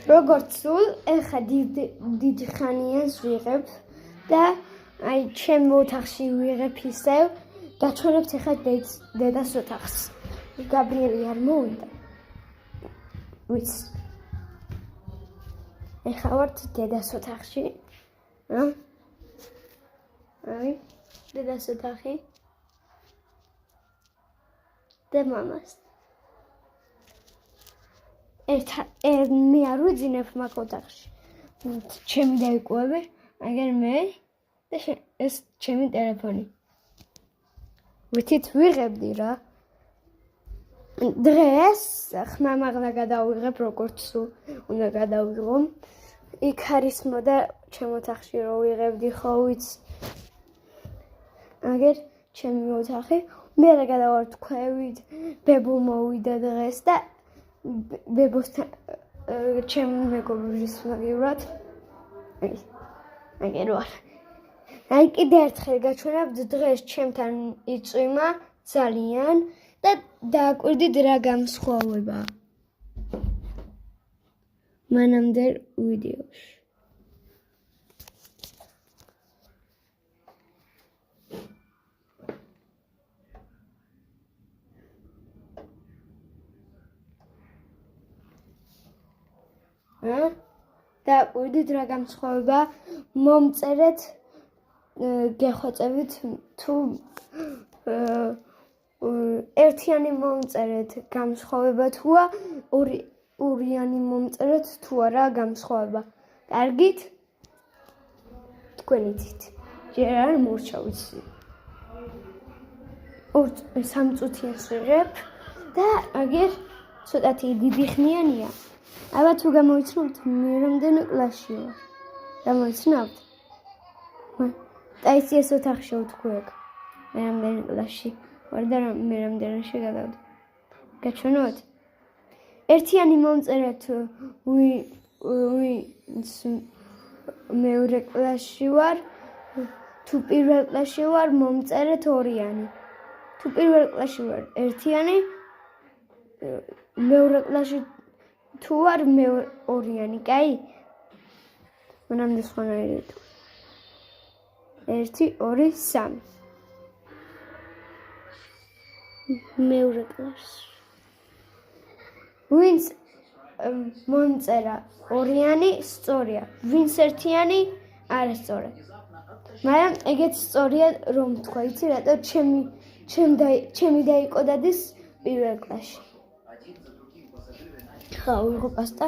როგორც სულ, ეხა დიდ ხანიანს ვიღებ და აი ჩემ ოთახში ვიღებ ისევ გაჩვენებთ ეხა დედას ოთახს. გაბრიელი არ მოვიდა. ვიცი. ეხა ვართ დედას ოთახში. აი, დედას ოთახი. და მამას. მე არ ვიძინებ მაგ ოთახში. ჩემი დაიკუები, მაგრამ მე და ეს ჩემი ტელეფონი. ვითით ვიღებდი რა. დღეს ხმამაღლა გადავიღებ როგორც უნდა გადავიღო. იქ არის მოდა ჩემ ოთახში რო ვიღებდი ხო ვიცი. აგერ ჩემი ოთახი მე რა გადავარ თქვევით, ბებო მოვიდა დღეს და ბებოსთან ჩემი მეგობრის მაგივრად. აგერ ვარ. აი კიდე ერთხელ გაჩვენებთ დღეს ჩემთან იწვიმა ძალიან და დააკვირდით რა განსხვავება. მანამდე ვიდეოში. დააკვირდით რა განსხვავება, მომწერეთ გეხვეწებით თუ ერთიანი მომწერეთ განსხვავება თუა, ორიანი მომწერეთ თუ არა განსხვავება. კარგით? თქვენ იცით. ჯერ არ მორჩა ვიცი. 3 წუთიანს ვიღებ და აგერ ცოტათი დიდი ხნიანია. აბა თუ გამოიცნობთ მე რამდენი კლასში ვარ. გამოიცნობთ? და ეს ოთახში ვთქვი. მე რამდენი კლასში ვარ და მე რამდენში გადავდი. გაჩვენოთ? ერთიანი მომწერეთ ვინც მეორე კლასში ვარ, თუ პირველ კლასში ვარ მომწერეთ ორიანი. თუ პირველ კლასში ვარ ერთიანი, მეორე კლასში თუ ვარ მე ორიანი, კაი? მანამდე სხვანაირად. 1 2 3 მეორე კლასში. ვინც მომწერა ორიანი სწორია, ვინც ერთიანი არასწორი. მაგრამ ეგეც სწორია რომ თქვა, იცი რატო ჩემი დაიკო დადის პირველ კლასში. ხა, ვიღო პასტა.